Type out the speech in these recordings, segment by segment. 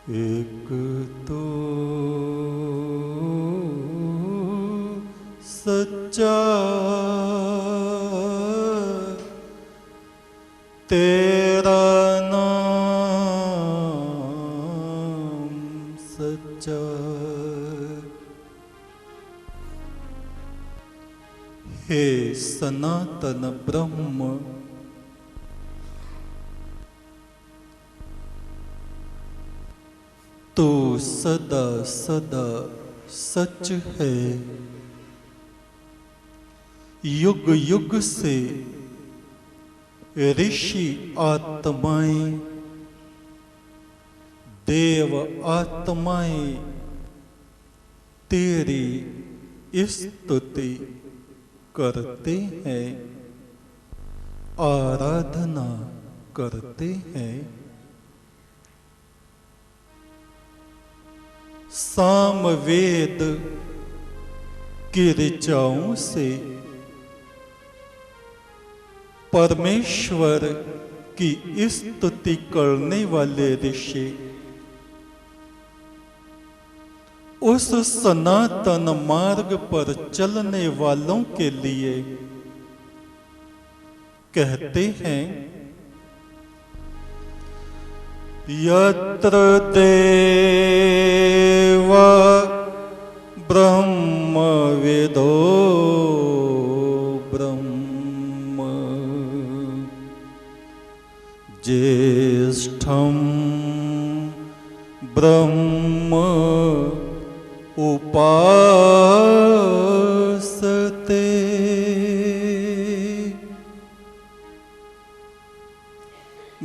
एक तो सच्चा तेरा नाम सच्चा। हे सनातन ब्रह्म, तू सदा सदा सच है। युग युग से ऋषि आत्माएं, देव आत्माएं तेरी स्तुति करते हैं, आराधना करते हैं। सामवेद की ऋचाओं से परमेश्वर की स्तुति करने वाले ऋषि उस सनातन मार्ग पर चलने वालों के लिए कहते हैं, यत्र देवा ब्रह्मविदो ब्रह्म ज्येष्ठं ब्रह्म उपासते।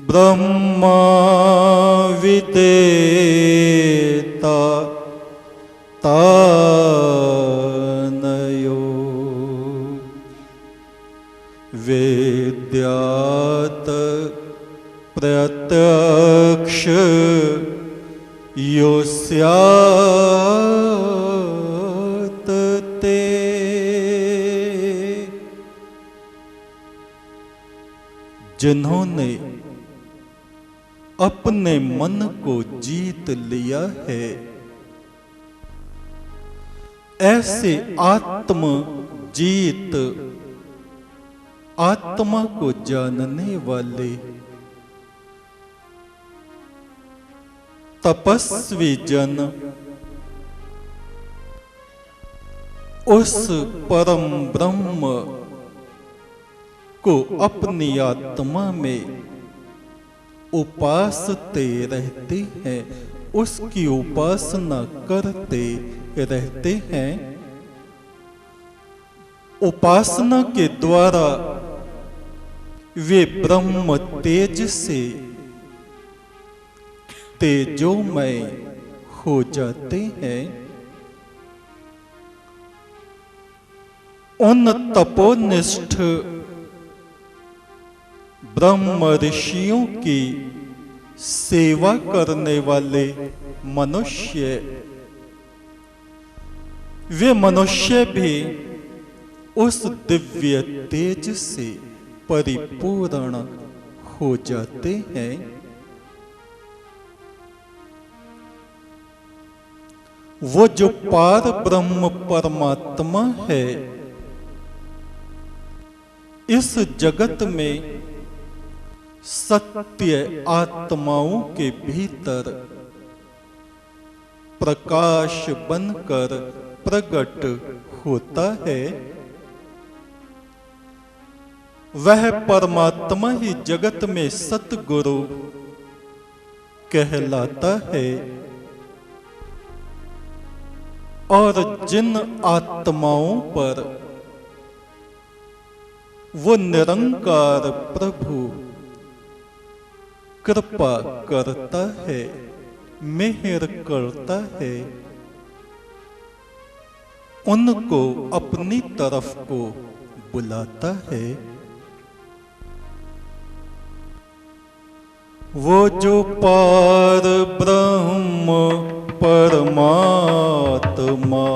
ब्रह्मा विदेता तानयो वेद्यात प्रत्यक्ष योस्यात ते। जिन्होंने अपने मन को जीत लिया है, ऐसे आत्म जीत आत्मा को जानने वाले तपस्वी जन उस परम ब्रह्म को अपनी आत्मा में उपासते रहते हैं, उसकी उपासना करते रहते हैं। उपासना के द्वारा वे ब्रह्म तेज से तेजोमय हो जाते हैं। उन तपोनिष्ठ ब्रह्म ऋषियों की सेवा करने वाले मनुष्य, वे मनुष्य भी उस दिव्य तेज से परिपूर्ण हो जाते हैं। वो जो पार ब्रह्म परमात्मा है, इस जगत में सत्य आत्माओं के भीतर प्रकाश बनकर प्रकट होता है। वह परमात्मा ही जगत में सतगुरु कहलाता है। और जिन आत्माओं पर वो निरंकार प्रभु कृपा करता है, मेहर करता है, उनको अपनी तरफ को बुलाता है। वो जो पार ब्रह्म परमात्मा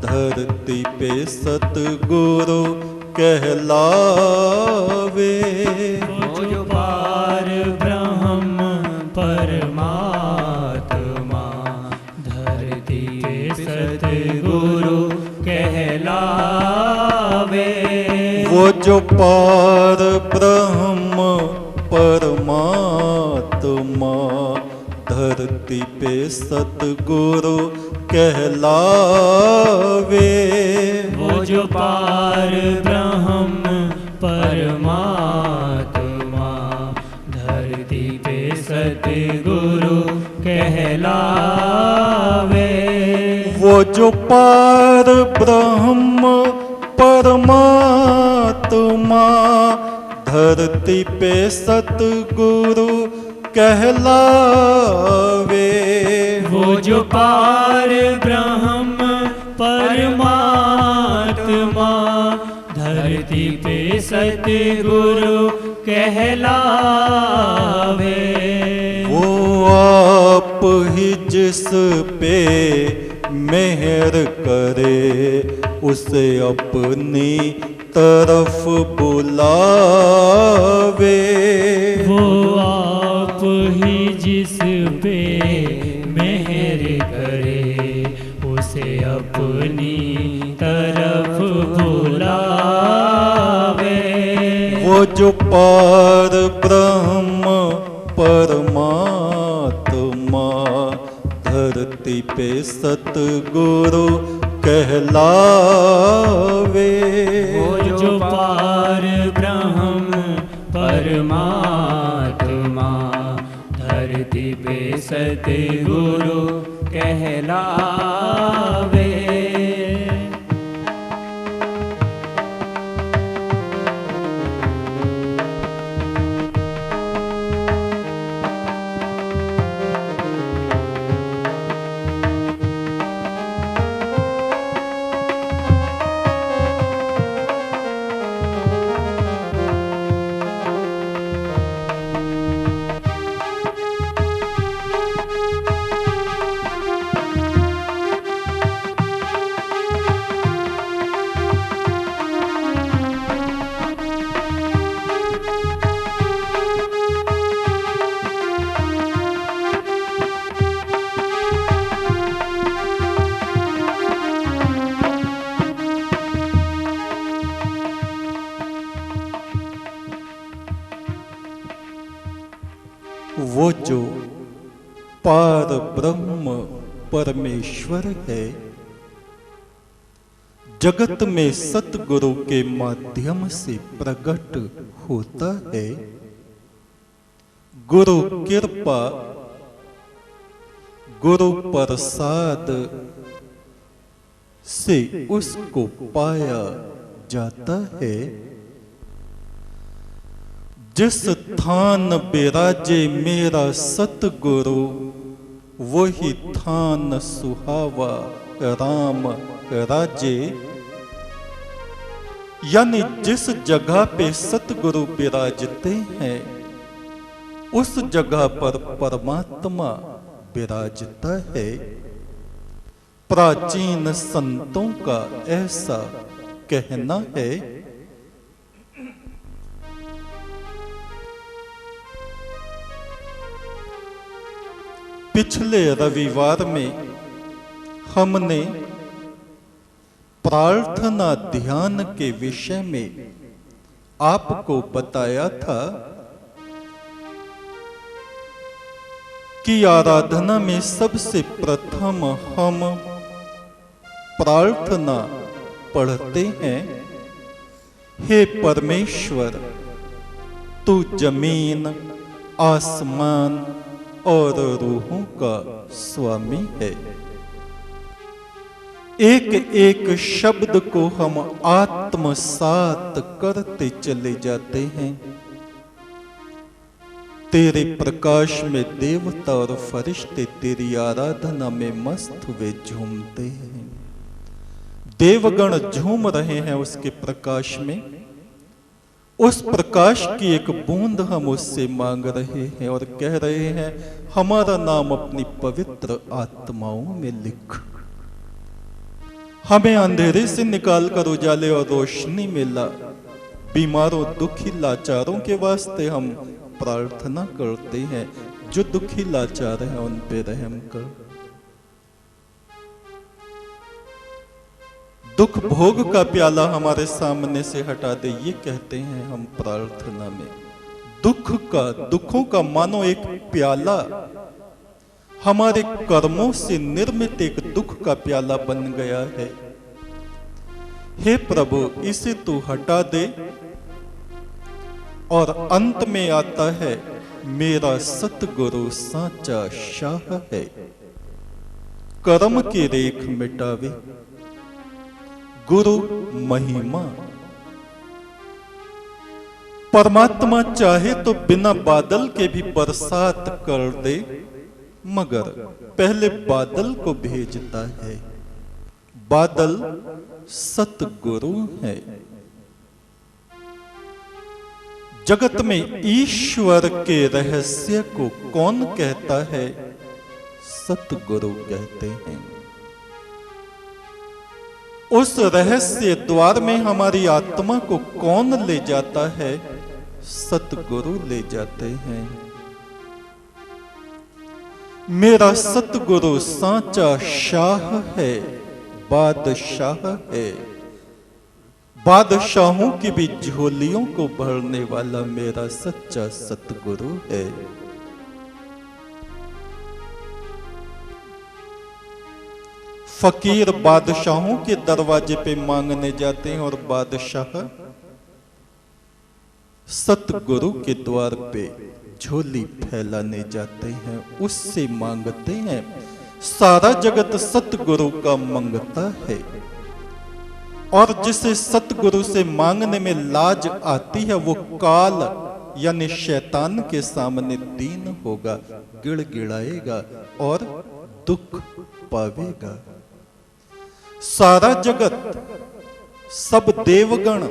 धरती पे सतगुरु कहलावे। वो जो पार ब्रह्म परमात्मा जो पार ब्रह्म परमात्मा धरती पे सतगुरु कहलावे। वो जो पार ब्रह्म परमात्मा धरती पे सतगुरु कहलावे। वो जो पार ब्रह्म परमात्मा धरती पे सतगुरु कहलावे। वो जो पार ब्रह्म परमात्मा धरती पे सतगुरु कहलावे। वो आप ही जिस पे मेहर करे उसे अपनी तरफ बुलावे। वो आप ही जिस पे मेहर करे उसे अपनी तरफ बुलावे। वो जो पार ब्रह्म परमात्मा धरती पे सतगुरु कहलावे। वो जो पार ब्रह्म परमात्मा धरती पे सतगुरु कहलावे। वो जो पार ब्रह्म परमेश्वर है जगत में सतगुरु के माध्यम से प्रकट होता है। गुरु कृपा गुरु प्रसाद से उसको पाया जाता है। जिस थान बिराजे मेरा सतगुरु वही थान सुहावा राम राजे। यानी जिस जगह पे सतगुरु विराजते हैं उस जगह पर परमात्मा विराजता है। प्राचीन संतों का ऐसा कहना है। पिछले रविवार में हमने प्रार्थना ध्यान के विषय में आपको बताया था कि आराधना में सबसे प्रथम हम प्रार्थना पढ़ते हैं, हे परमेश्वर तू जमीन आसमान और रूहों का स्वामी है। एक एक शब्द को हम आत्मसात करते चले जाते हैं। तेरे प्रकाश में देवता और फरिश्ते तेरी आराधना में मस्त हुए झूमते हैं। देवगण झूम रहे हैं उसके प्रकाश में। उस प्रकाश की एक बूंद हम उससे मांग रहे हैं और कह रहे हैं हमारा नाम अपनी पवित्र आत्माओं में लिख। हमें अंधेरे से निकाल कर उजाले और रोशनी में ला। बीमारों दुखी लाचारों के वास्ते हम प्रार्थना करते हैं। जो दुखी लाचार हैं उन पे रहम कर। दुख भोग का प्याला हमारे सामने से हटा दे, ये कहते हैं हम प्रार्थना में। दुखों का मानो एक प्याला हमारे कर्मों से निर्मित एक दुख का प्याला बन गया है। हे प्रभु, इसे तू हटा दे। और अंत में आता है, मेरा सतगुरु साचा शाह है, कर्म की रेख मिटावे गुरु महिमा। परमात्मा चाहे तो बिना बादल के भी बरसात कर दे, मगर पहले बादल को भेजता है। बादल सतगुरु है। जगत में ईश्वर के रहस्य को कौन कहता है? सतगुरु कहते हैं। उस रहस्य द्वार में हमारी आत्मा को कौन ले जाता है? सतगुरु ले जाते हैं। मेरा सतगुरु साचा शाह है, बादशाह है। बादशाहों की भी झोलियों को भरने वाला मेरा सच्चा सतगुरु है। फकीर बादशाहों के दरवाजे पे मांगने जाते हैं और बादशाह सतगुरु के द्वार पे झोली फैलाने जाते हैं, उससे मांगते हैं। सारा जगत सतगुरु का मंगता है, और जिसे सतगुरु से मांगने में लाज आती है वो काल यानी शैतान के सामने दीन होगा, गिड़गिड़ाएगा और दुख पावेगा। सारा जगत, सब देवगण,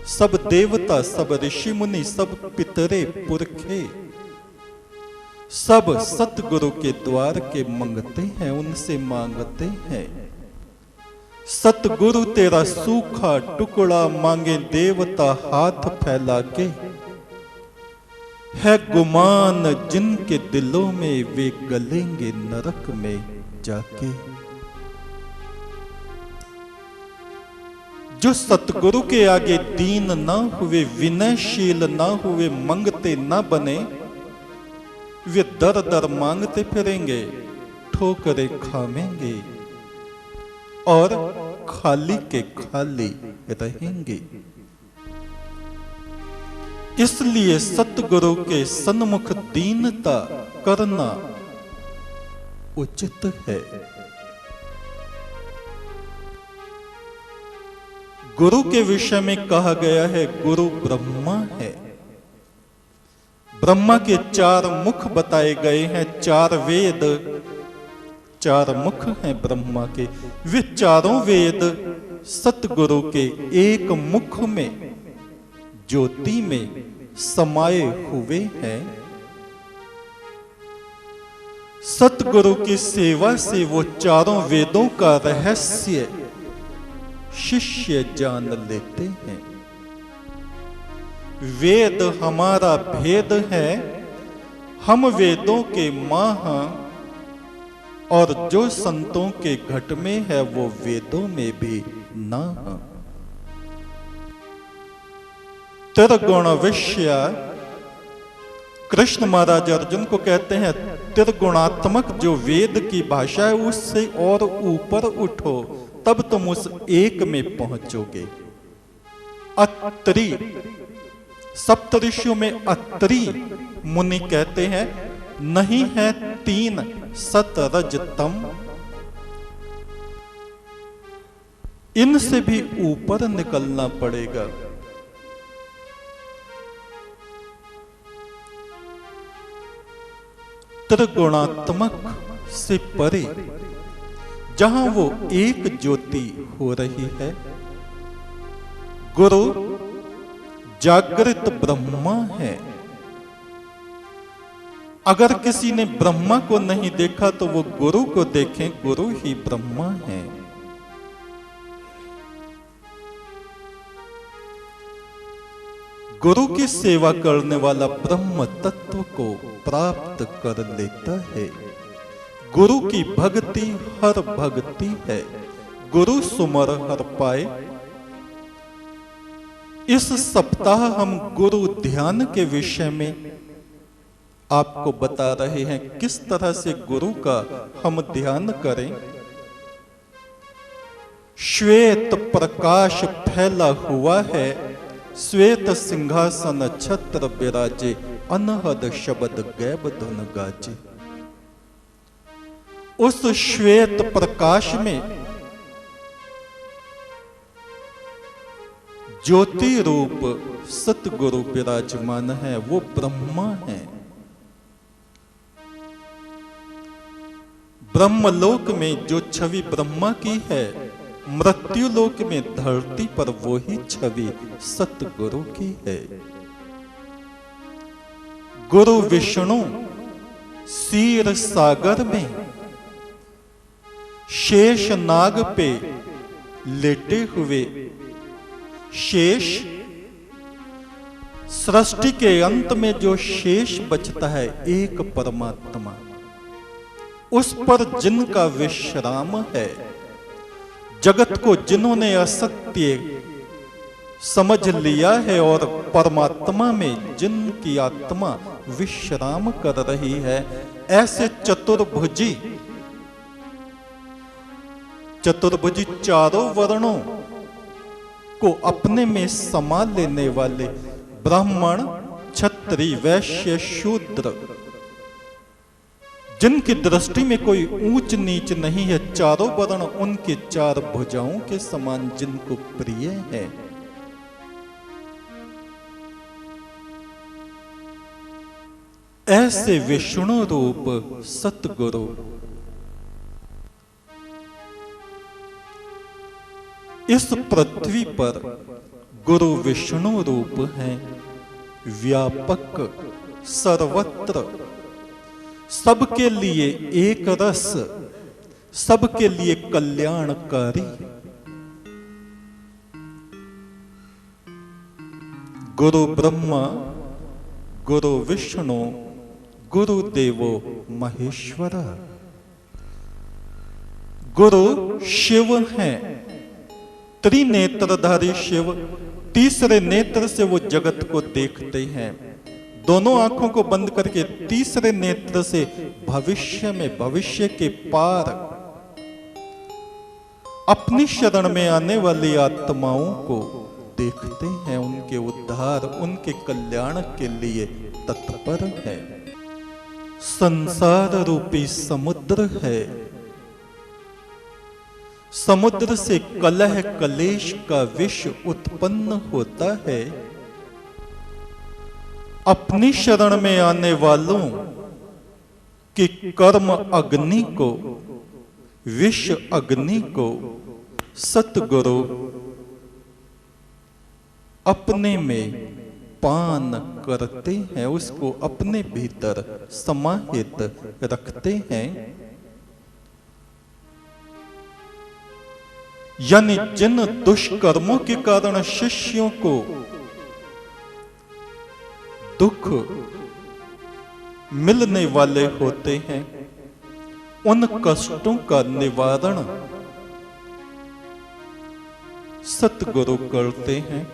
सब देवता, सब ऋषि मुनि, सब पितरे पुरखे, सब सतगुरु के द्वार के मंगते हैं, उनसे मांगते हैं। सतगुरु तेरा सूखा टुकड़ा मांगे देवता हाथ फैला के, है गुमान जिनके दिलों में वे गलेंगे नरक में जाके। जो सतगुरु के आगे दीन ना हुए, विनयशील ना हुए, मंगते ना बने, वे दर दर मांगते फिरेंगे, ठोकरे खावेंगे और खाली के खाली रहेंगे। इसलिए सतगुरु के सन्मुख दीनता करना उचित है। गुरु के विषय में कहा गया है, गुरु ब्रह्मा है। ब्रह्मा के 4 मुख बताए गए हैं, 4 वेद, 4 मुख हैं ब्रह्मा के। वे चारों वेद सतगुरु के एक मुख में, ज्योति में समाये हुए हैं। सतगुरु की सेवा से वो चारों वेदों का रहस्य शिष्य जान लेते हैं। वेद हमारा भेद है, हम वेदों के माह, और जो संतों के घट में है वो वेदों में भी ना। त्रिगुण विषया, कृष्ण महाराज अर्जुन को कहते हैं, त्रिगुणात्मक जो वेद की भाषा है उससे और ऊपर उठो, तब तुम उस एक में पहुंचोगे। अत्रि, सप्तऋषियों में अत्रि मुनि कहते हैं, नहीं है 3 सत रज तम, इनसे भी ऊपर निकलना पड़ेगा। त्रिगुणात्मक से परे, जहां वो एक ज्योति हो रही है। गुरु जागृत ब्रह्मा है। अगर किसी ने ब्रह्मा को नहीं देखा तो वो गुरु को देखें, गुरु ही ब्रह्मा है। गुरु की सेवा करने वाला ब्रह्म तत्व को प्राप्त कर लेता है। गुरु की भक्ति हर भक्ति है। गुरु सुमर हर पाए। इस सप्ताह हम गुरु ध्यान के विषय में आपको बता रहे हैं किस तरह से गुरु का हम ध्यान करें। श्वेत प्रकाश फैला हुआ है, श्वेत सिंहासन छत्र विराजे, अनहद शब्द गैब धुन गाजे। उस श्वेत प्रकाश में ज्योति रूप सतगुरु विराजमान है, वो ब्रह्मा है। ब्रह्मलोक में जो छवि ब्रह्मा की है, मृत्यु लोक में धरती पर वो ही छवि सतगुरु की है। गुरु विष्णु क्षीर सागर में शेष नाग पे लेटे हुए, शेष सृष्टि के अंत में जो शेष बचता है एक परमात्मा, उस पर जिनका विश्राम है। जगत को जिन्होंने असत्य समझ लिया है और परमात्मा में जिनकी आत्मा विश्राम कर रही है, ऐसे चतुर्भुजी चारों वर्णों को अपने में समा लेने वाले ब्राह्मण, क्षत्रिय, वैश्य, शूद्र, जिनकी दृष्टि में कोई ऊंच नीच नहीं है, चारों वर्ण उनके चार भुजाओं के समान जिनको प्रिय है, ऐसे विष्णु रूप सतगुरु इस पृथ्वी पर गुरु विष्णु रूप हैं, व्यापक, सर्वत्र, सबके लिए एक रस, सबके लिए कल्याणकारी। गुरु ब्रह्मा, गुरु विष्णु, गुरु देवो महेश्वर। गुरु शिव हैं, त्रिनेत्रधारी शिव। तीसरे नेत्र से वो जगत को देखते हैं, दोनों आंखों को बंद करके तीसरे नेत्र से भविष्य में, भविष्य के पार अपनी शरण में आने वाली आत्माओं को देखते हैं, उनके उद्धार, उनके कल्याण के लिए तत्पर है। संसार रूपी समुद्र है, समुद्र से कलह कलेश का विष उत्पन्न होता है। अपनी शरण में आने वालों की कर्म अग्नि को, विष अग्नि को सतगुरु अपने में पान करते हैं, उसको अपने भीतर समाहित रखते हैं। यानी जिन दुष्कर्मों के कारण शिष्यों को दुख मिलने वाले होते हैं, उन कष्टों का निवारण सतगुरु करते हैं,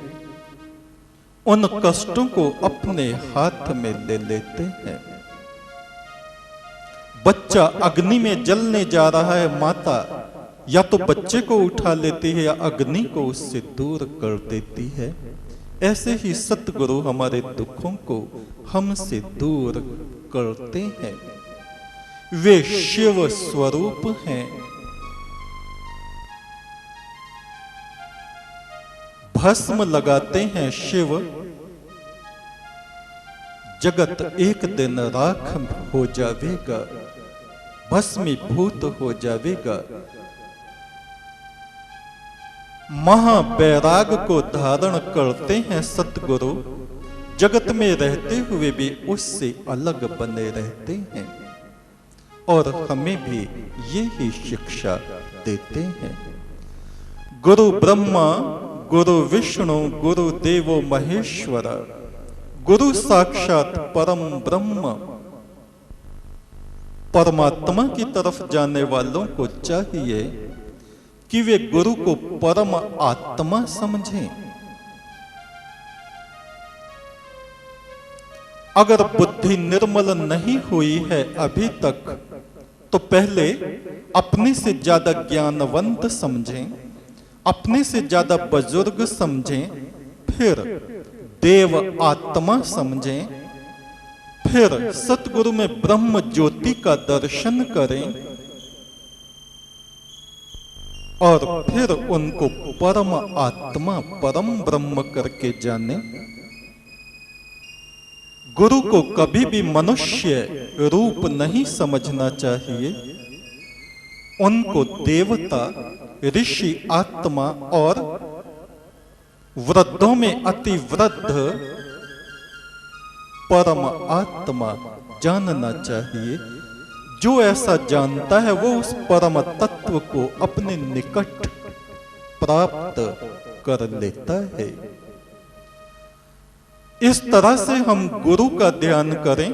उन कष्टों को अपने हाथ में ले लेते हैं। बच्चा अग्नि में जलने जा रहा है, माता या तो बच्चे को उठा लेती है या अग्नि को उससे दूर कर देती है। ऐसे ही सतगुरु हमारे दुखों को हमसे दूर करते हैं। वे शिव स्वरूप हैं। भस्म लगाते हैं शिव, जगत एक दिन राख हो जावेगा, भस्मीभूत हो जावेगा। महावैराग को धारण करते हैं सतगुरु, जगत में रहते हुए भी उससे अलग बने रहते हैं और हमें भी यही शिक्षा देते हैं। गुरु ब्रह्मा, गुरु विष्णु, गुरु देवो महेश्वर। गुरु साक्षात परम ब्रह्म। परमात्मा की तरफ जाने वालों को चाहिए कि वे गुरु को परम आत्मा समझें। अगर बुद्धि निर्मल नहीं हुई है अभी तक, तो पहले अपने से ज्यादा ज्ञानवंत समझें, अपने से ज्यादा बुजुर्ग समझें, फिर देव आत्मा समझें, फिर सतगुरु में ब्रह्म ज्योति का दर्शन करें और फिर उनको परम आत्मा परम ब्रह्म करके जाने। गुरु को कभी भी मनुष्य रूप नहीं समझना चाहिए, उनको देवता, ऋषि, आत्मा और वृद्धों में अति वृद्ध परम आत्मा जानना चाहिए। जो ऐसा जानता है वो उस परम तत्व को अपने निकट प्राप्त कर लेता है। इस तरह से हम गुरु का ध्यान करें।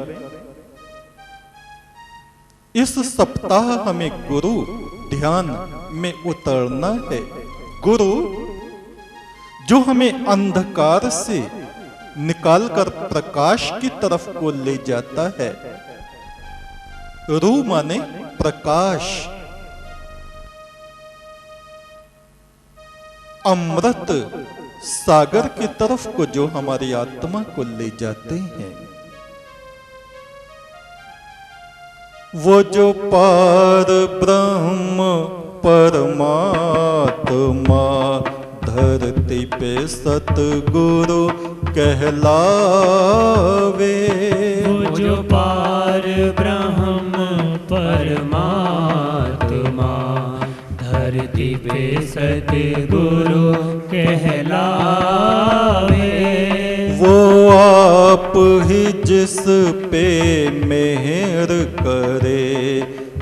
इस सप्ताह हमें गुरु ध्यान में उतरना है। गुरु जो हमें अंधकार से निकालकर प्रकाश की तरफ को ले जाता है। रू माने प्रकाश, अमृत सागर की तरफ को जो हमारी आत्मा को ले जाते हैं। वो जो पार ब्रह्म परमात्मा धरती पे सतगुरु कहलावे। वो जो पार ब्रह्म परमात्मा धरती पे सतगुरु कहलावे। वो आप ही जिस पे मेहर करे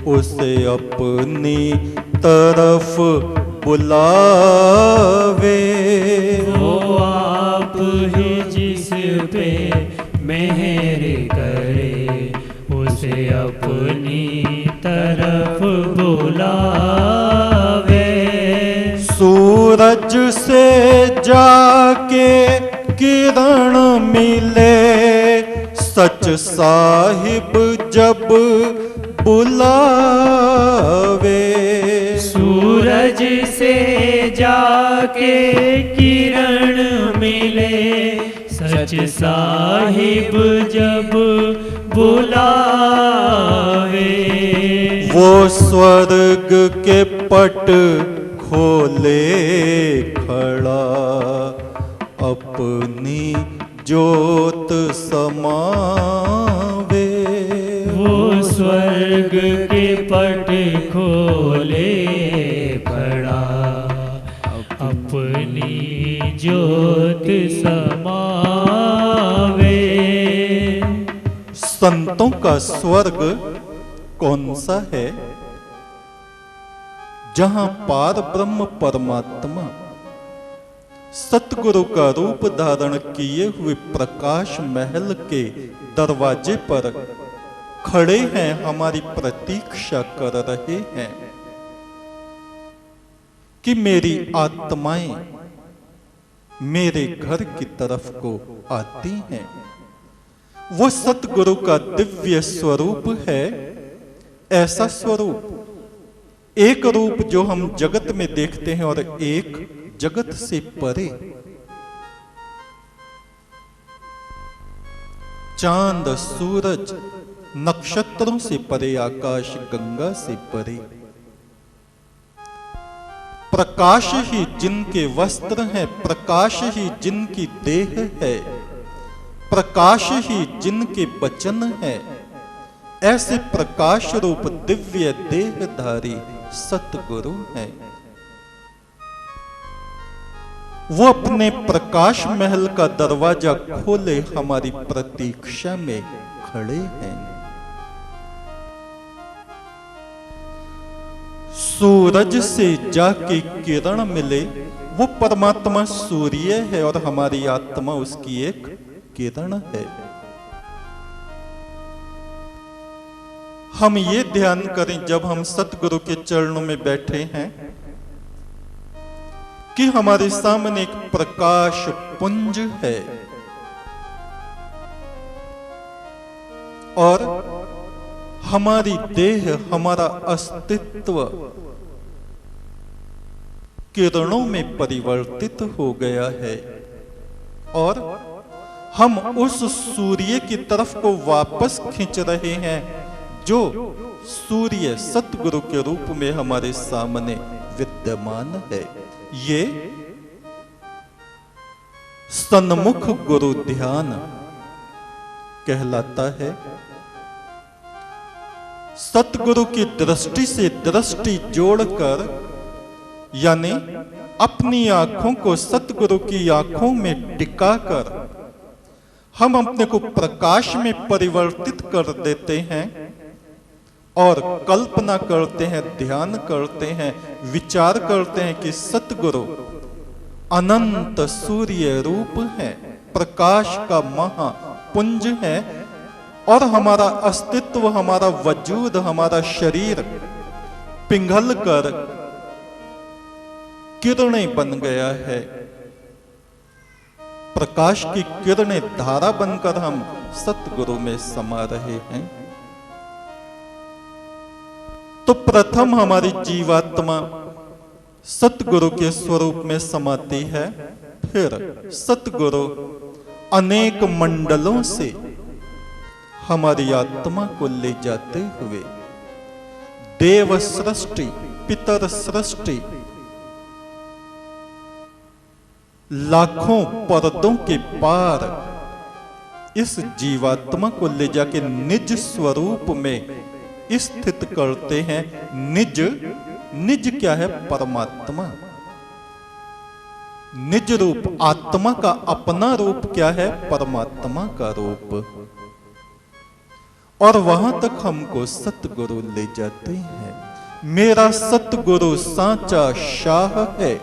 उसे अपनी तरफ बुलावे। वो आप ही जिस पे मेहर करे उसे अपनी तरफ बुलावे। सूरज से जाके किरण मिले सच साहिब जब बुलावे। सूरज से जाके किरण मिले सच साहिब जब बुलावे। वो स्वर्ग के पट खोले खड़ा अपनी ज्योत समावे। वो स्वर्ग के पट खोले खड़ा अपनी ज्योत समावे। संतों का स्वर्ग कौन सा है? जहां पार ब्रह्म परमात्मा सतगुरु का रूप धारण किए हुए प्रकाश महल के दरवाजे पर खड़े हैं, हमारी प्रतीक्षा कर रहे हैं कि मेरी आत्माएं मेरे घर की तरफ को आती हैं। वो सतगुरु का दिव्य स्वरूप है। ऐसा स्वरूप, एक रूप जो हम जगत में देखते हैं और एक जगत से परे। चांद, सूरज, नक्षत्रों से परे, आकाश गंगा से परे। प्रकाश ही जिनके वस्त्र हैं, प्रकाश ही जिनकी देह है, प्रकाश ही जिनके वचन है। ऐसे प्रकाश रूप दिव्य देहधारी सतगुरु हैं। वो अपने प्रकाश महल का दरवाजा खोले हमारी प्रतीक्षा में खड़े हैं। सूरज से जाके किरण मिले, वो परमात्मा सूर्य है और हमारी आत्मा उसकी एक किरण है। हम ये ध्यान करें जब हम सतगुरु के चरणों में बैठे हैं कि हमारे सामने एक प्रकाश पुंज है और हमारी देह, हमारा अस्तित्व किरणों में परिवर्तित हो गया है और हम उस सूर्य की तरफ को वापस खींच रहे हैं जो सूर्य सतगुरु के रूप में हमारे सामने विद्यमान है। ये सन्मुख गुरु ध्यान कहलाता है। सतगुरु की दृष्टि से दृष्टि जोड़कर, यानी अपनी आंखों को सतगुरु की आंखों में टिकाकर हम अपने को प्रकाश में परिवर्तित कर देते हैं और कल्पना करते हैं, ध्यान करते हैं, विचार करते हैं कि सतगुरु अनंत सूर्य रूप है, प्रकाश का महापुंज है और हमारा अस्तित्व, हमारा वजूद, हमारा शरीर पिघल कर किरणें बन गया है। प्रकाश की किरणें धारा बनकर हम सतगुरु में समा रहे हैं। तो प्रथम हमारी जीवात्मा सतगुरु के स्वरूप में समाती है, फिर सतगुरु अनेक मंडलों से हमारी आत्मा को ले जाते हुए देव सृष्टि, पितर सृष्टि, लाखों पर्दों के पार इस जीवात्मा को ले जाके निज स्वरूप में स्थित करते हैं। निज, निज क्या है? परमात्मा। निज रूप, आत्मा का अपना रूप क्या है? परमात्मा का रूप। और वहां तक हमको सतगुरु ले जाते हैं। मेरा सतगुरु सांचा शाह है,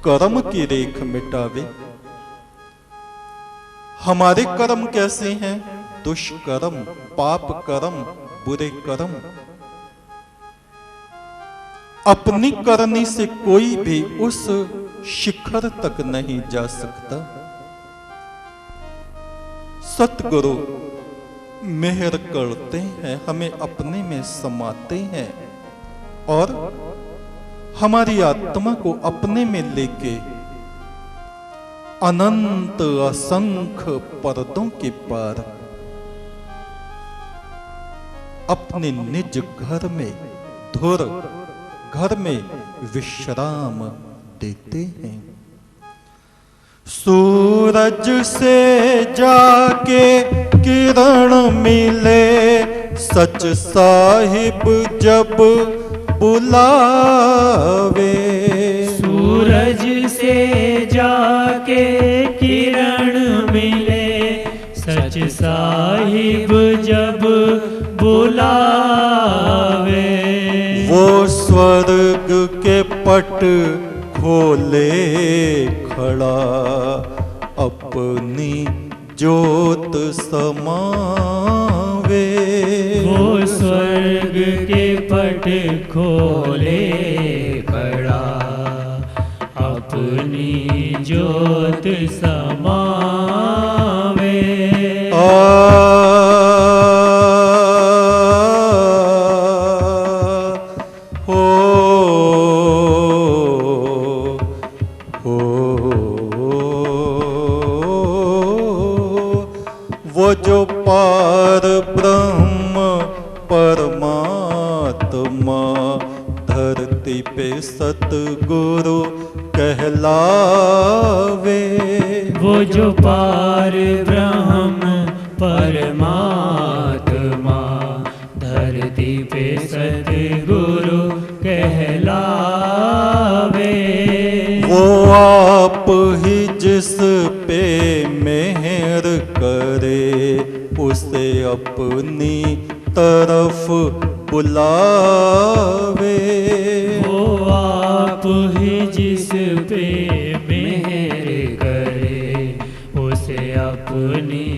कर्म की रेख मिटावे। हमारे कर्म कैसे हैं? दुष्कर्म, पाप कर्म, बुरे कर्म। अपनी करनी से कोई भी उस शिखर तक नहीं जा सकता। सतगुरु मेहर करते हैं, हमें अपने में समाते हैं और हमारी आत्मा को अपने में लेके अनंत असंख्य पर्दों के पार अपने निज घर में, धुर घर में विश्राम देते हैं। सूरज से जाके किरण मिले, सच साहिब जब बुलावे। सूरज से जाके किरण मिले, सच साहिब जब बुलावे। वो स्वर्ग के पट खोले खड़ा, अपनी ज्योत समावे। वो स्वर्ग के पट खोले खड़ा, अपनी ज्योत समावे। वो जो पार ब्रह्म परमात्मा धरती पे सतगुरु कहलावे। वो जो पार ब्रह्म परमात्मा धरती पे सतगुरु कहलावे। वो आप ही जिस पे मेहर करे, उसे अपनी तरफ बुलावे। वो आप ही जिस पे मेहर करे, उसे अपनी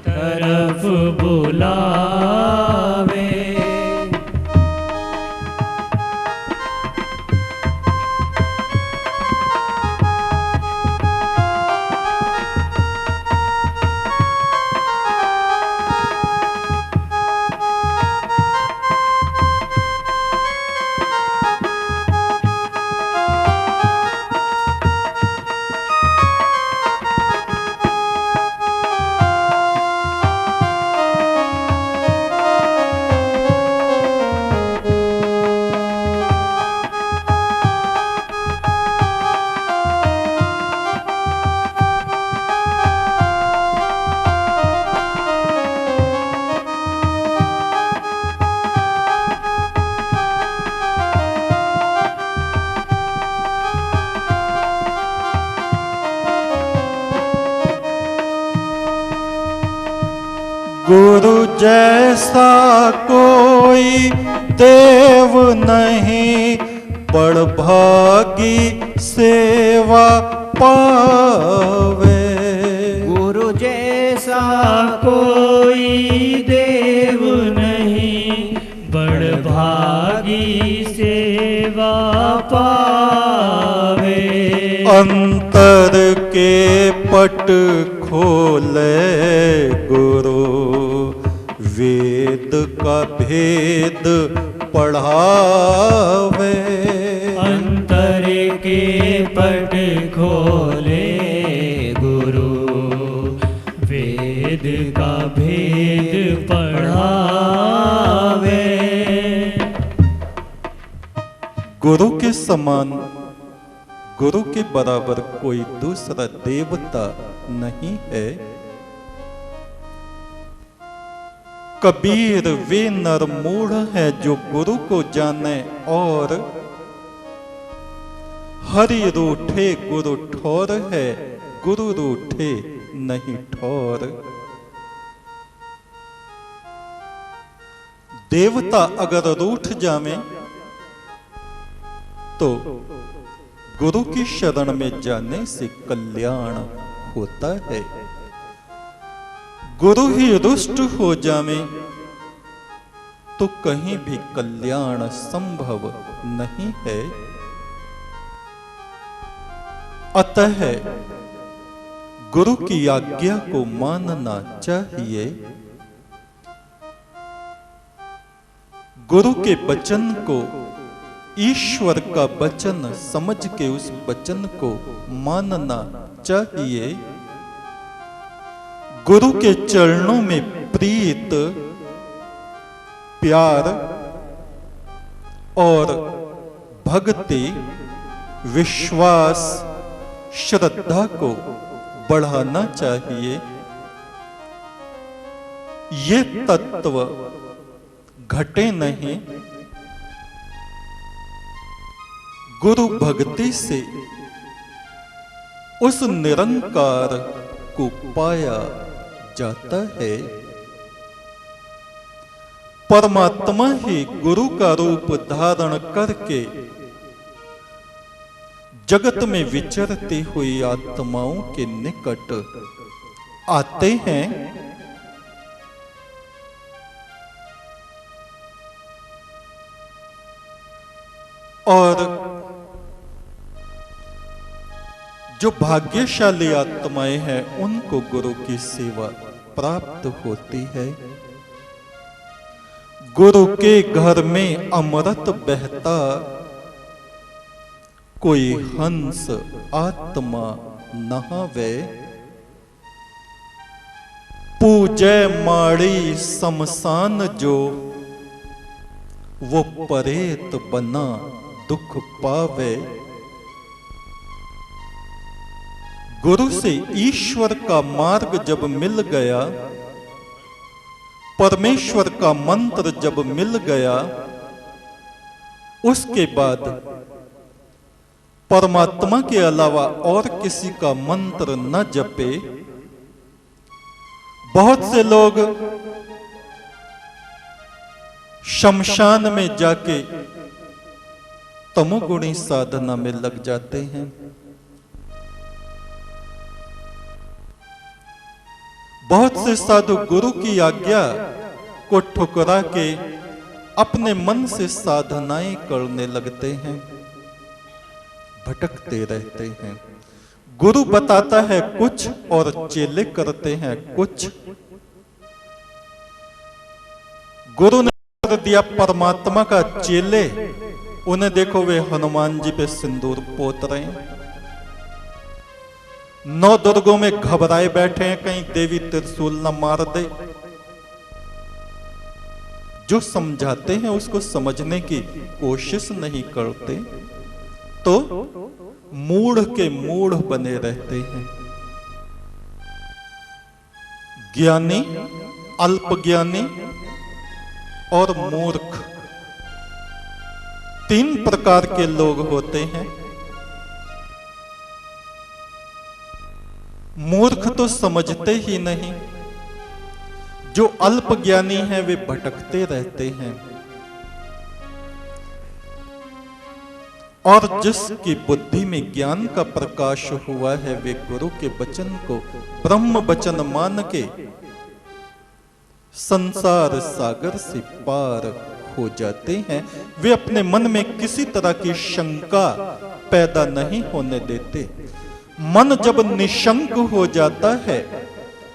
तरफ बुलावे। गुरु जैसा कोई देव नहीं, बड़भागी सेवा पावे। गुरु जैसा कोई देव नहीं, बड़भागी सेवा पावे। अंतर के पट खोले गुरु, वेद का भेद पढ़ावे। अंतर के पट खोले गुरु, वेद का भेद पढ़ावे। गुरु के समान, गुरु के बराबर कोई दूसरा देवता नहीं है। कबीर वे नर मूढ़ है जो गुरु को जाने, और हरि रूठे गुरु ठौर है, गुरु रूठे नहीं ठौर। देवता अगर रूठ जावे तो गुरु की शरण में जाने से कल्याण होता है। गुरु ही रुष्ट हो जावे तो कहीं भी कल्याण संभव नहीं है। अतः गुरु की आज्ञा को मानना चाहिए। गुरु के वचन को ईश्वर का वचन समझ के उस वचन को मानना चाहिए। गुरु के चरणों में प्रीत, प्यार और भक्ति, विश्वास, श्रद्धा को बढ़ाना चाहिए। ये तत्व घटे नहीं। गुरु भक्ति से उस निरंकार को पाया जाता है। परमात्मा ही गुरु का रूप धारण करके जगत में विचरती हुई आत्माओं के निकट आते हैं। और जो भाग्यशाली आत्माएं हैं उनको गुरु की सेवा प्राप्त होती है। गुरु के घर में अमृत बहता, कोई हंस आत्मा नहावे। पूजै माड़ी शमशान जो, वो परेत बना दुख पावे। गुरु से ईश्वर का मार्ग जब मिल गया, परमेश्वर का मंत्र जब मिल गया, उसके बाद परमात्मा के अलावा और किसी का मंत्र न जपे। बहुत से लोग शमशान में जाके तमोगुणी साधना में लग जाते हैं। बहुत से साधु गुरु की आज्ञा को ठुकरा के अपने मन से साधनाएं करने लगते हैं, भटकते रहते हैं। गुरु बताता है कुछ और चेले करते हैं कुछ। गुरु ने कर दिया परमात्मा का चेले, उन्हें देखो वे हनुमान जी पे सिंदूर पोत रहे हैं। 9 दुर्गों में घबराए बैठे हैं कहीं देवी त्रिशूल न मार दे। जो समझाते हैं उसको समझने की कोशिश नहीं करते तो मूढ़ के मूढ़ बने रहते हैं। ज्ञानी, अल्पज्ञानी और मूर्ख, 3 प्रकार के लोग होते हैं। मूर्ख तो समझते ही नहीं, जो अल्प ज्ञानी हैं वे भटकते रहते हैं, और जिसकी बुद्धि में ज्ञान का प्रकाश हुआ है वे गुरु के वचन को ब्रह्म वचन मान के संसार सागर से पार हो जाते हैं। वे अपने मन में किसी तरह की शंका पैदा नहीं होने देते। मन जब निशंक हो जाता है,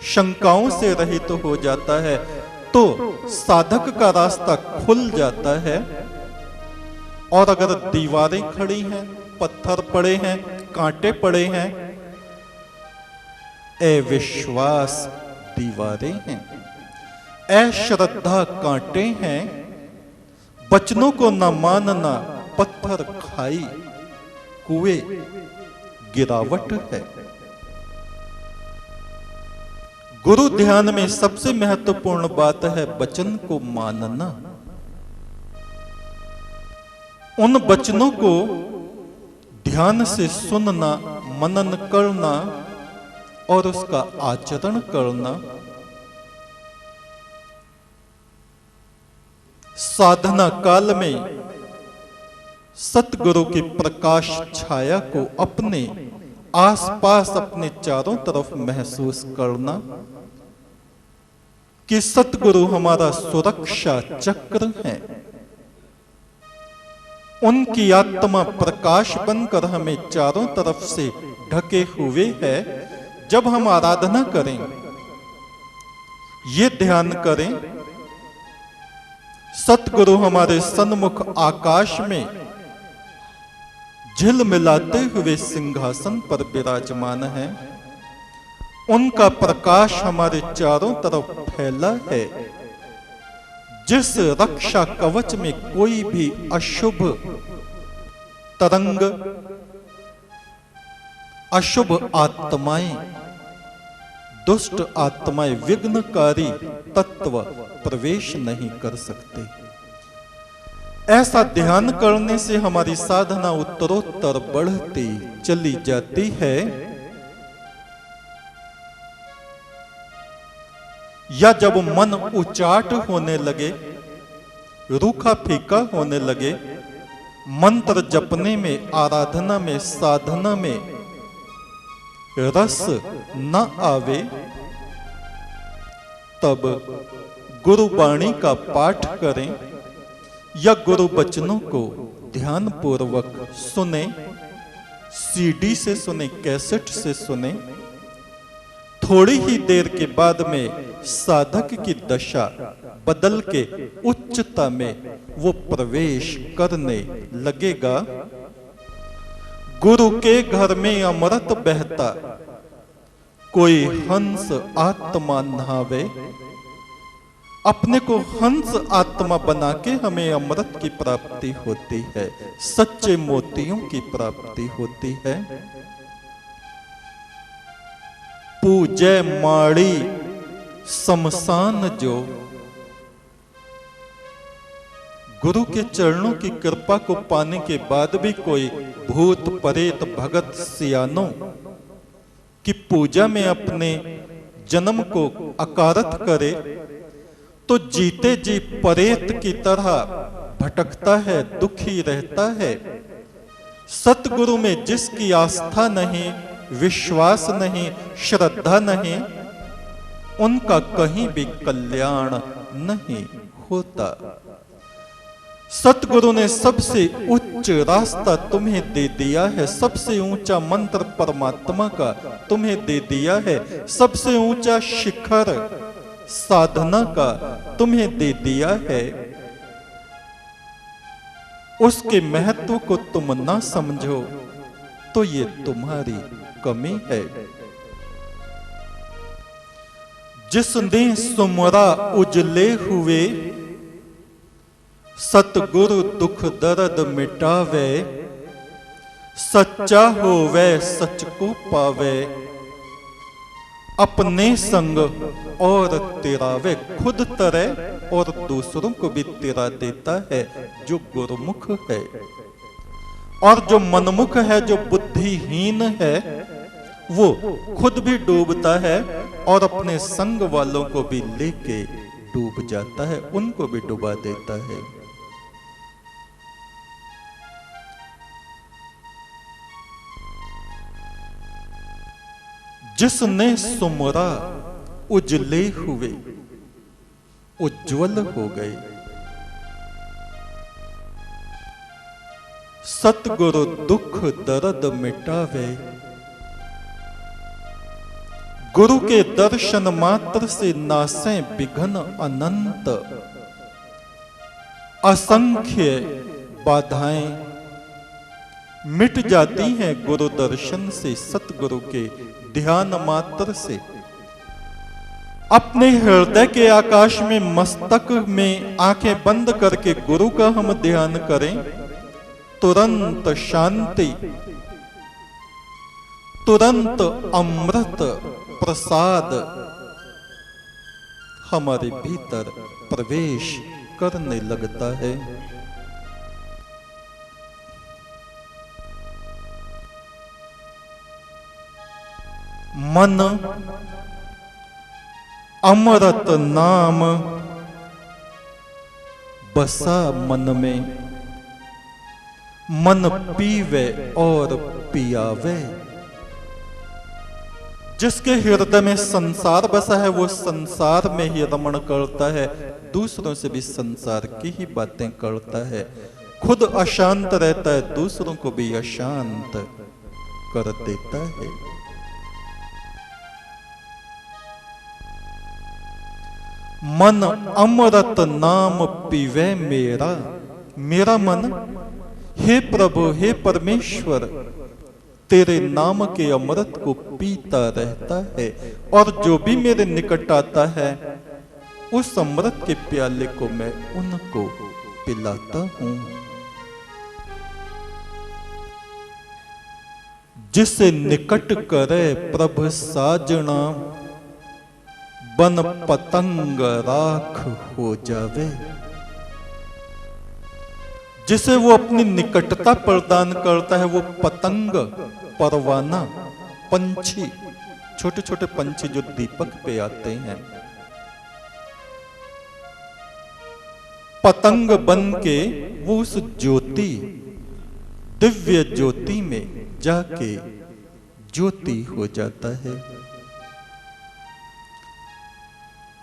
शंकाओं से रहित तो हो जाता है, तो साधक का रास्ता खुल जाता है। और अगर दीवारें खड़ी हैं, पत्थर पड़े हैं, कांटे पड़े हैं, अविश्वास दीवारें हैं, अश्रद्धा कांटे हैं, वचनों को न मानना पत्थर खाई कुएं गिरावट है। गुरु ध्यान में सबसे महत्वपूर्ण बात है वचन को मानना, उन वचनों को ध्यान से सुनना, मनन करना और उसका आचरण करना। साधना काल में सतगुरु की प्रकाश छाया को अपने आसपास, अपने चारों तरफ महसूस करना कि सतगुरु हमारा सुरक्षा चक्र है। उनकी आत्मा प्रकाश बनकर हमें चारों तरफ से ढके हुए है। जब हम आराधना करें, ये ध्यान करें, सतगुरु हमारे सन्मुख आकाश में झिलमिलाते हुए सिंहासन पर विराजमान है। उनका प्रकाश हमारे चारों तरफ फैला है। जिस रक्षा कवच में कोई भी अशुभ तरंग, अशुभ आत्माएं, दुष्ट आत्माएं, विघ्नकारी तत्व प्रवेश नहीं कर सकते। ऐसा ध्यान करने से हमारी साधना उत्तरोत्तर बढ़ती चली जाती है। या जब मन उचाट होने लगे, रूखा फीका होने लगे, मंत्र जपने में, आराधना में, साधना में रस न आवे, तब गुरुवाणी का पाठ करें या गुरु वचनों को ध्यान पूर्वक सुने, सीडी से सुने, कैसेट से सुने। थोड़ी ही देर के बाद में साधक की दशा बदल के उच्चता में वो प्रवेश करने लगेगा। गुरु के घर में अमृत बहता, कोई हंस आत्मा नहावे। अपने को हंस आत्मा बना के हमें अमृत की प्राप्ति होती है, सच्चे मोतियों की प्राप्ति होती है। पूजय माड़ी शमशान जो, गुरु के चरणों की कृपा को पाने के बाद भी कोई भूत प्रेत भगत सियानों की पूजा में अपने जन्म को अकारत करे, तो जीते जी प्रेत की तरह भटकता है, दुखी रहता है। सतगुरु में जिसकी आस्था नहीं, विश्वास नहीं, श्रद्धा नहीं, उनका कहीं भी कल्याण नहीं होता। सतगुरु ने सबसे उच्च रास्ता तुम्हें दे दिया है, सबसे ऊंचा मंत्र परमात्मा का तुम्हें दे दिया है, सबसे ऊंचा शिखर साधना का तुम्हें दे दिया है। उसके महत्व को तुम ना समझो तो ये तुम्हारी कमी है। जिसने सुमरा उजले हुए, सतगुरु दुख दर्द मिटावे। सच्चा होवे सच को पावे, अपने संग और तिरावे। खुद तरे और दूसरों को भी तिरा देता है जो गुरुमुख है। और जो मनमुख है, जो बुद्धिहीन है, वो खुद भी डूबता है और अपने संग वालों को भी लेके डूब जाता है, उनको भी डुबा देता है। जिसने सुमरा उजले हुए उज्ज्वल हो गए। सतगुरु दुख दर्द मिटावे। गुरु के दर्शन मात्र से नासें विघ्न अनंत। असंख्य बाधाएं मिट जाती हैं गुरु दर्शन से, सतगुरु के ध्यान मात्र से। अपने हृदय के आकाश में मस्तक में आंखें बंद करके गुरु का हम ध्यान करें, तुरंत शांति, तुरंत अमृत प्रसाद हमारे भीतर प्रवेश करने लगता है। मन अमृत नाम बसा मन में, मन पीवे और पियावे। जिसके हृदय में संसार बसा है वो संसार में ही रमण करता है, दूसरों से भी संसार की ही बातें करता है। खुद अशांत रहता है, दूसरों को भी अशांत कर देता है। मन अमृत नाम पीवे मेरा। मेरा मन हे प्रभु, हे परमेश्वर, तेरे नाम के अमृत को पीता रहता है, और जो भी मेरे निकट आता है उस अमृत के प्याले को मैं उनको पिलाता हूं। जिसे निकट करे प्रभु साजना, बन पतंग राख हो जावे। जिसे वो अपनी निकटता प्रदान करता है, वो पतंग, परवाना, पंछी, छोटे छोटे पंछी जो दीपक पे आते हैं, पतंग बन के वो उस ज्योति, दिव्य ज्योति में जाके ज्योति हो जाता है।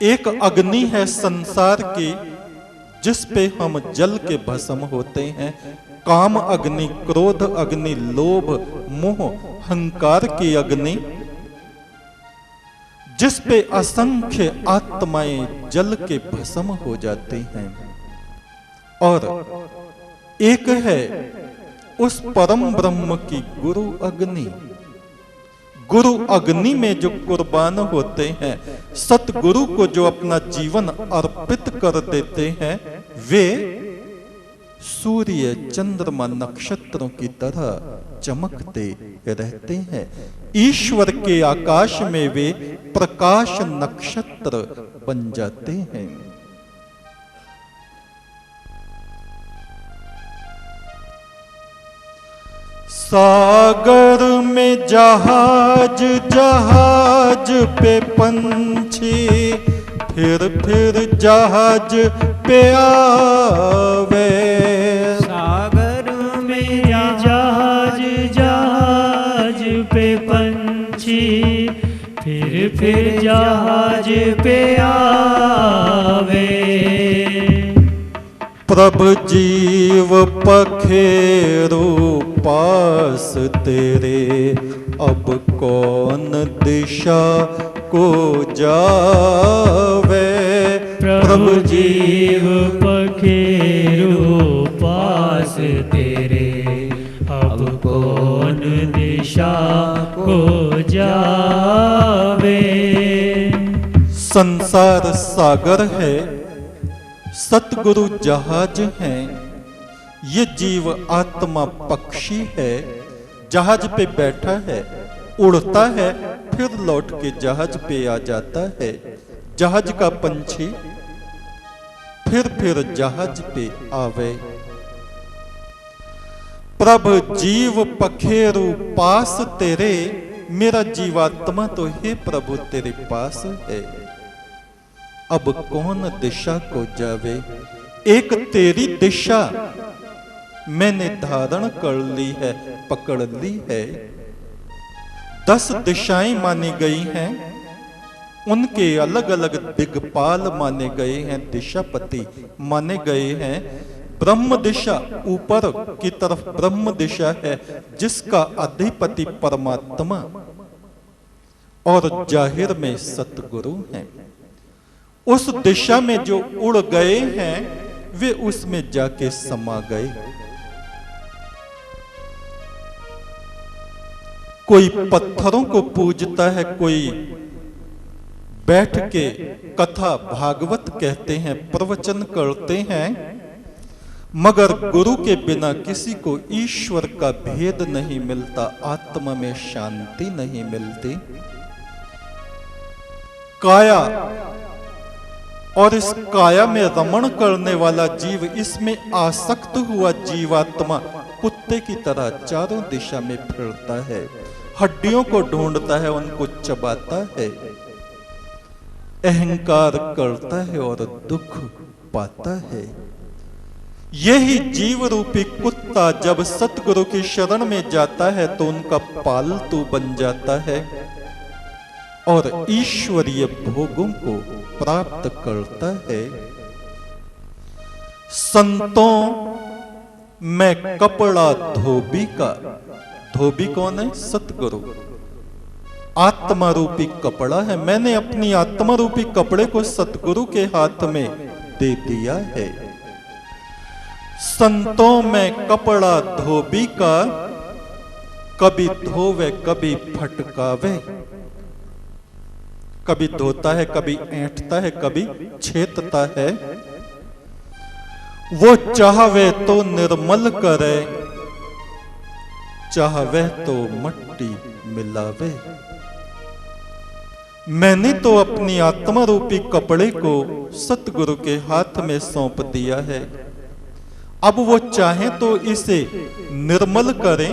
एक अग्नि है संसार की जिस पे हम जल के भस्म होते हैं। काम अग्नि, क्रोध अग्नि, लोभ मोह हंकार की अग्नि, जिस पे असंख्य आत्माएं जल के भस्म हो जाती हैं। और एक है उस परम ब्रह्म की गुरु अग्नि। गुरु अग्नि में जो कुर्बान होते हैं, सतगुरु को जो अपना जीवन अर्पित कर देते हैं, वे सूर्य चंद्रमा नक्षत्रों की तरह चमकते रहते हैं। ईश्वर के आकाश में वे प्रकाश नक्षत्र बन जाते हैं। सागर में जहाज, जहाज पे पंछी, फिर जहाज पे आवे। सागर में जहाज, जहाज पे पंछी, फिर जहाज पे आवे। प्रभु जीव पखेरु पास तेरे, अब कौन दिशा को जावे। प्रभु जीव पखेरु पास तेरे, अब कौन दिशा को जावे। संसार सागर है, सतगुरु जहाज हैं। ये जीव आत्मा पक्षी है, जहाज पे बैठा है, उड़ता है, फिर लौट के जहाज पे आ जाता है। जहाज का पंछी फिर जहाज पे आवे। प्रभु जीव पखेरु पास तेरे, मेरा जीवात्मा तो हे प्रभु तेरे पास है, अब कौन दिशा को जावे। एक तेरी दिशा मैंने धारण कर ली है, पकड़ ली है। 10 दिशाएं मानी गई हैं, उनके अलग अलग दिग्पाल माने गए हैं, दिशापति माने गए हैं। ब्रह्म दिशा ऊपर की तरफ ब्रह्म दिशा है, जिसका अधिपति परमात्मा और जाहिर में सतगुरु हैं। उस दिशा में जो उड़ गए हैं वे उसमें जाके समा गए। कोई पत्थरों को पूजता है, कोई बैठ के कथा भागवत कहते हैं, प्रवचन करते हैं, मगर गुरु के बिना किसी को ईश्वर का भेद नहीं मिलता, आत्मा में शांति नहीं मिलती। काया और इस काया में रमण करने वाला जीव, इसमें आसक्त हुआ जीवात्मा कुत्ते की तरह चारों दिशा में फिरता है, हड्डियों को ढूंढता है, उनको चबाता है, अहंकार करता है और दुख पाता है। यही जीव रूपी कुत्ता जब सतगुरु की शरण में जाता है तो उनका पालतू बन जाता है और ईश्वरीय भोगों को प्राप्त करता है। संतों में कपड़ा धोबी का, धोबी कौन है? सतगुरु। आत्मा रूपी कपड़ा है, मैंने अपनी आत्मा रूपी कपड़े को सतगुरु के हाथ में दे दिया है। संतों में कपड़ा धोबी का, कभी धोवे कभी फटकावे, कभी धोता है कभी ऐंठता है कभी छेदता है। वो चाहवे तो निर्मल करे, चाहवे तो मट्टी मिलावे। मैंने तो अपनी आत्मा रूपी कपड़े को सतगुरु के हाथ में सौंप दिया है, अब वो चाहे तो इसे निर्मल करें,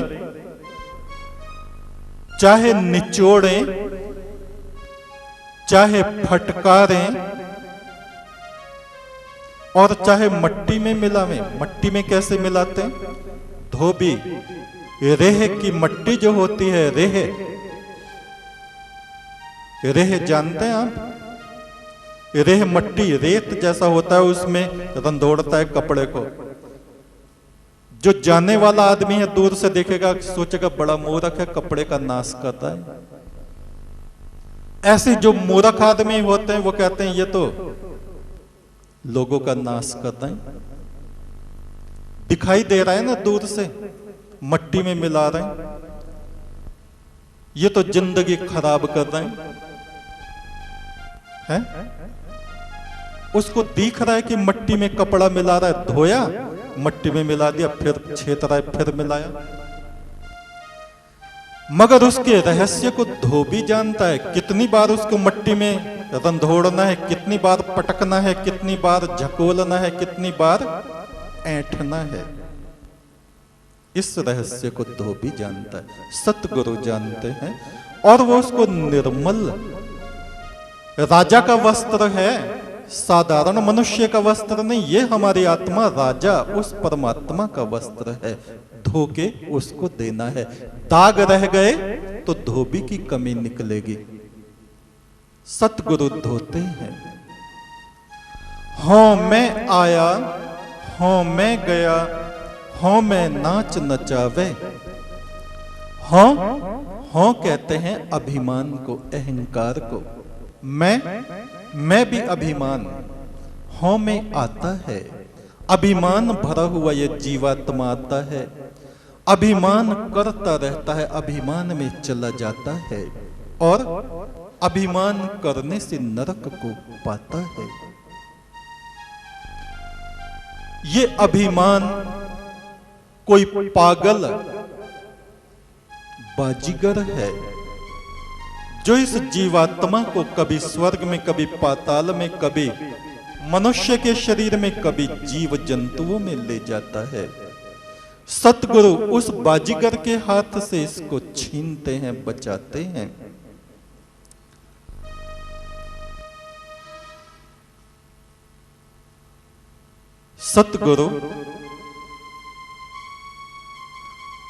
चाहे निचोड़ें, चाहे फटकारें और चाहे मट्टी में मिलावें। मट्टी में कैसे मिलाते हैं? धोबी रेह की मट्टी जो होती है, रेह जानते हैं आप? रेह मट्टी रेत जैसा होता है, उसमें रंधोड़ता है कपड़े को। जो जाने वाला आदमी है दूर से देखेगा, सोचेगा बड़ा मूर्ख है, कपड़े का नाश करता है। ऐसे जो मूर्ख आदमी होते हैं वो कहते हैं ये तो लोगों का नाश करता है। दिखाई दे रहा है ना दूर से, मट्टी में मिला रहे हैं, ये तो जिंदगी खराब कर रहे हैं। उसको दिख रहा है कि मट्टी में कपड़ा मिला रहा है, धोया मट्टी में मिला दिया, फिर छेद रहा है, फिर मिलाया। मगर उसके रहस्य को धोबी जानता है, कितनी बार उसको मट्टी में रंधोड़ना है, कितनी बार पटकना है, कितनी बार झकोलना है, कितनी बार ऐंठना है। इस रहस्य को धोबी जानता है, सतगुरु जानते हैं, और वो उसको निर्मल, राजा का वस्त्र है, साधारण मनुष्य का वस्त्र नहीं, ये हमारी आत्मा राजा उस परमात्मा का वस्त्र है, धो के उसको देना है। दाग रह गए तो धोबी की कमी निकलेगी, सतगुरु धोते हैं। हाँ मैं आया, हाँ मैं गया, हाँ मैं नाच नचावे। हाँ हाँ कहते हैं अभिमान को, अहंकार को। मैं भी अभिमान, हाँ में आता है, अभिमान भरा हुआ ये जीवात्मा आता है, अभिमान करता रहता है, अभिमान में चला जाता है और अभिमान करने से नरक को पाता है। ये अभिमान कोई पागल बाजीगर है जो इस जीवात्मा को कभी स्वर्ग में, कभी पाताल में, कभी मनुष्य के शरीर में, कभी जीव जंतुओं में ले जाता है। सतगुरु उस बाजीगर के हाथ से इसको छीनते हैं, बचाते हैं। सतगुरु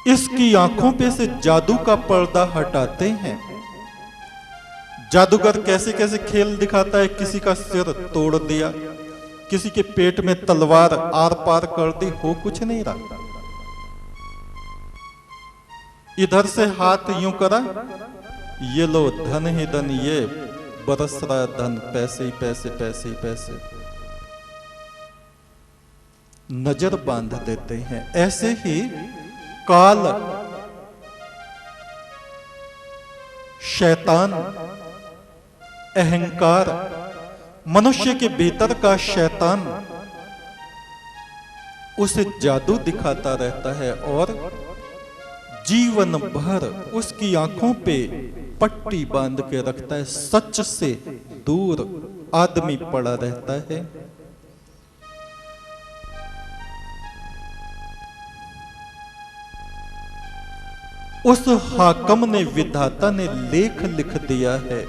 इसकी आंखों पे से जादू का पर्दा हटाते हैं। जादूगर कैसे कैसे खेल दिखाता है, किसी का सिर तोड़ दिया, किसी के पेट में तलवार आर पार कर दी, हो कुछ नहीं रहा। इधर से हाथ यूं करा, ये लो धन ही धन, ये बरस रहा धन, पैसे ही पैसे, पैसे ही पैसे, नजर बांध देते हैं। ऐसे ही काल, शैतान, अहंकार, मनुष्य के भीतर का शैतान उसे जादू दिखाता रहता है और जीवन भर उसकी आंखों पे पट्टी बांध के रखता है। सच से दूर आदमी पड़ा रहता है। उस हाकम ने, विधाता ने लेख लिख दिया है।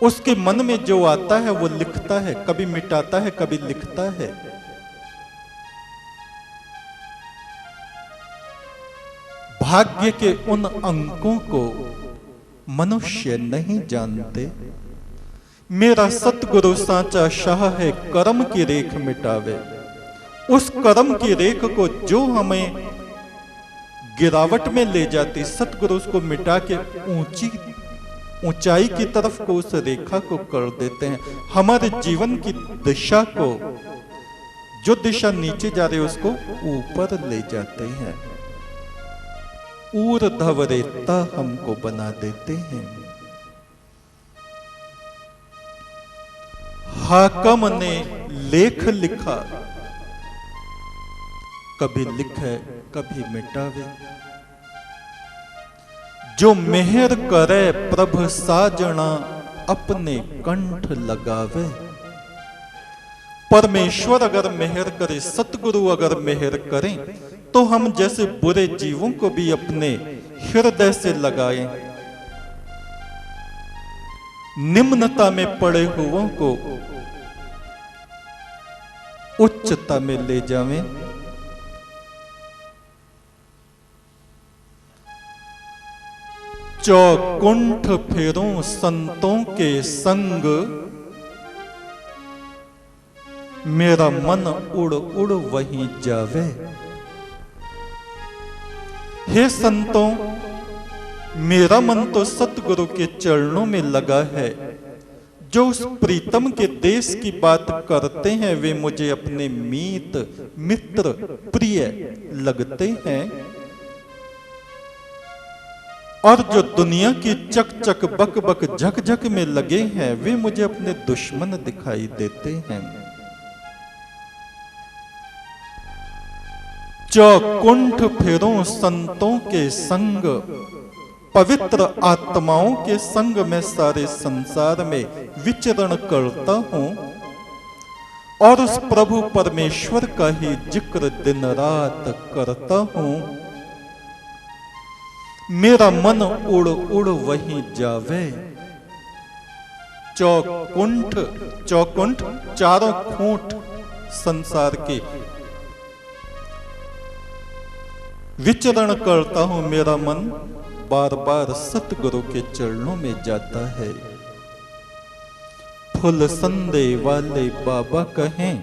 उसके मन में जो आता है वो लिखता है, कभी मिटाता है, कभी लिखता है। भाग्य के उन अंकों को मनुष्य नहीं जानते। मेरा सतगुरु सांचा शाह है, कर्म की रेख मिटावे। उस कर्म की रेख को जो हमें गिरावट में ले जाती, सतगुरु उसको मिटा के ऊंचाई की तरफ को, उस रेखा को कर देते हैं। हमारे जीवन की दिशा को, जो दिशा नीचे जा रही है उसको ऊपर ले जाते हैं। ऊर्ध्व रेता हमको बना देते हैं। हाकम ने लेख लिखा, कभी लिखे कभी मिटावे। जो मेहर करे प्रभ साजना, अपने कंठ लगावे। परमेश्वर अगर मेहर करे, सतगुरु अगर मेहर करें, तो हम जैसे बुरे जीवों को भी अपने हृदय से लगाएं। निम्नता में पड़े हुओं को उच्चता में ले जावें। चौकुंठ फेरों संतों के संग, मेरा मन उड़ उड़ वहीं जावे। हे संतों, मेरा मन तो सतगुरु के चरणों में लगा है। जो उस प्रीतम के देश की बात करते हैं, वे मुझे अपने मीत, मित्र, प्रिय लगते हैं। और जो दुनिया की चक चक बक बक झक झक में लगे हैं, वे मुझे अपने दुश्मन दिखाई देते हैं। चौकुंठ फेरों संतों के संग, पवित्र आत्माओं के संग में सारे संसार में विचरण करता हूं और उस प्रभु परमेश्वर का ही जिक्र दिन रात करता हूं। मेरा मन उड़ उड़ वहीं जावे। चौकुंठ, चौकुंठ चारों खूंट संसार के विचरण करता हूं। मेरा मन बार बार सतगुरु के चरणों में जाता है। फूल संदे वाले बाबा कहें,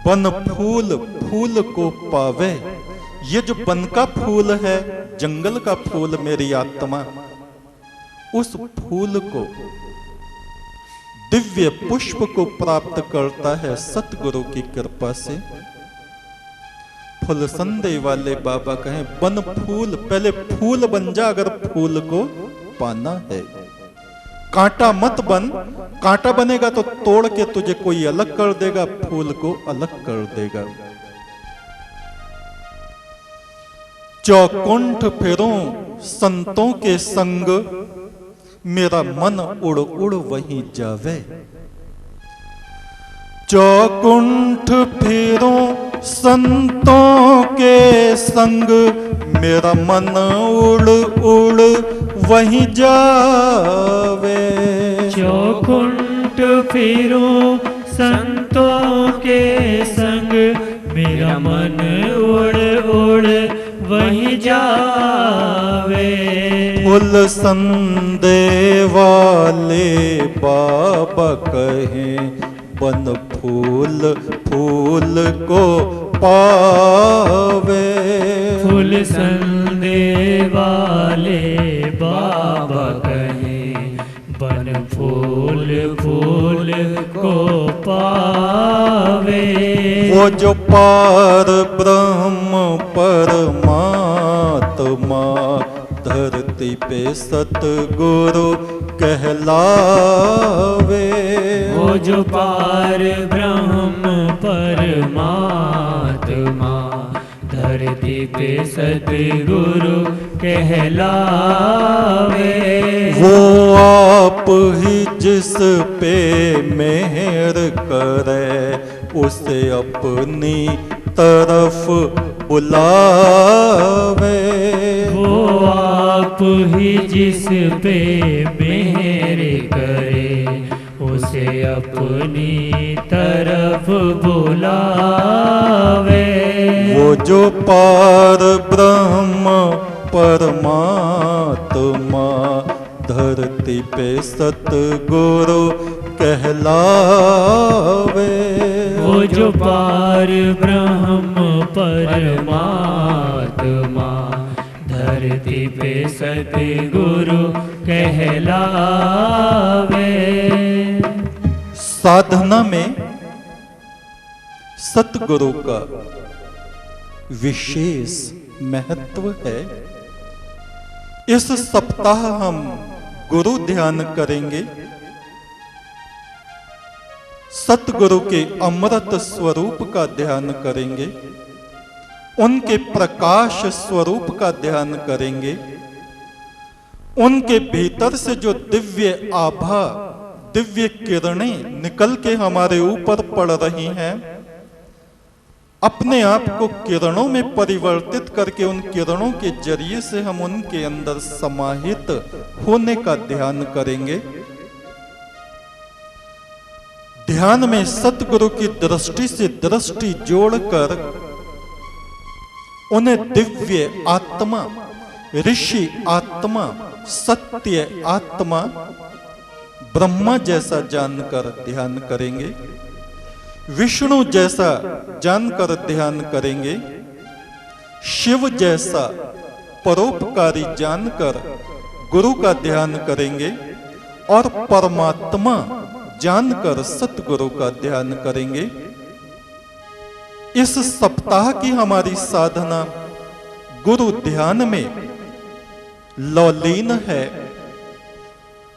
बन फूल फूल को पावे। ये जो बन का फूल है, जंगल का फूल, मेरी आत्मा उस फूल को, दिव्य पुष्प को प्राप्त करता है सतगुरु की कृपा से। फूल संदे वाले बाबा कहें, बन फूल, पहले फूल बन जा अगर फूल को पाना है। कांटा मत बन, कांटा बनेगा तो तोड़ के तुझे कोई अलग कर देगा, फूल को अलग कर देगा। चौकुंठ फेरों संतों के संग, मेरा मन उड़ उड़ वहीं जावे। चौकुंठ फेरों संतों के संग मेरा मन उड़ उड़ वहीं जावे। चौकुंठ फिरूं संतों के संग मेरा मन उड़ उड़ वहीं जावे। फूल संदे वाले बाबा कहें बन फूल फूल को पावे। फूल संदे वाले बाबा कहें बन फूल फूल को पावे। वो जो पार ब्रह्म परमात्मा धरती पे सतगुरु कहलावे। वो जो पार ब्रह्म परमात्मा धरती पे सतगुरु कहलावे। वो आप ही जिस पे मेहर करे उसे अपनी तरफ बुलावे। वो आप ही जिस पे मेहर करे उसे अपनी तरफ बुलावे। वो जो पार ब्रह्म परमात्मा धरती पे सतगुरु कहलावे। वो जो पार ब्रह्म परमात्मा धरती पे सतगुरु कहलावे। साधना में सतगुरु का विशेष महत्व है। इस सप्ताह हम गुरु ध्यान करेंगे। सतगुरु के अमृत स्वरूप का ध्यान करेंगे, उनके प्रकाश स्वरूप का ध्यान करेंगे। उनके भीतर से जो दिव्य आभा, दिव्य किरणें निकल के हमारे ऊपर पड़ रही हैं, अपने आप को किरणों में परिवर्तित करके उन किरणों के जरिए से हम उनके अंदर समाहित होने का ध्यान करेंगे। ध्यान में सतगुरु की दृष्टि से दृष्टि जोड़कर उन्हें दिव्य आत्मा, ऋषि आत्मा, सत्य आत्मा, ब्रह्मा जैसा जानकर ध्यान करेंगे, विष्णु जैसा जानकर ध्यान करेंगे, शिव जैसा परोपकारी जानकर गुरु का ध्यान करेंगे और परमात्मा जानकर सतगुरु का ध्यान करेंगे। इस सप्ताह की हमारी साधना गुरु ध्यान में लौलीन है।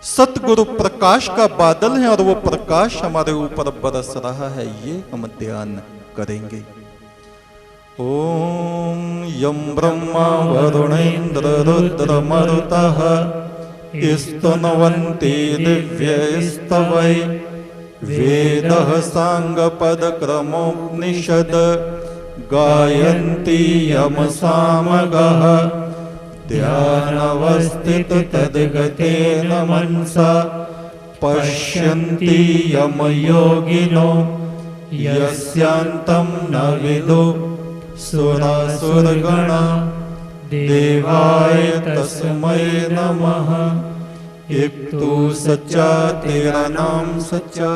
सतगुरु प्रकाश का बादल है और वो प्रकाश हमारे ऊपर बरस रहा है, ये हम ध्यान करेंगे। ओम यम ब्रह्मा वरुणेन्द्र रुद्र मरुतः स्तुन्वन्ति दिव्यैस्तवै वेदः साङ्गपदक्रमोपनिषद् गायन्ति यम सामगः ध्यानवस्थित तद्गतेन मनसा पश्यन्ति यम योगिनो यस्यान्तं न विदु सुरासुरगणा देवाय तस्मै नमः। एक तू सच्चा तेरा नाम सच्चा।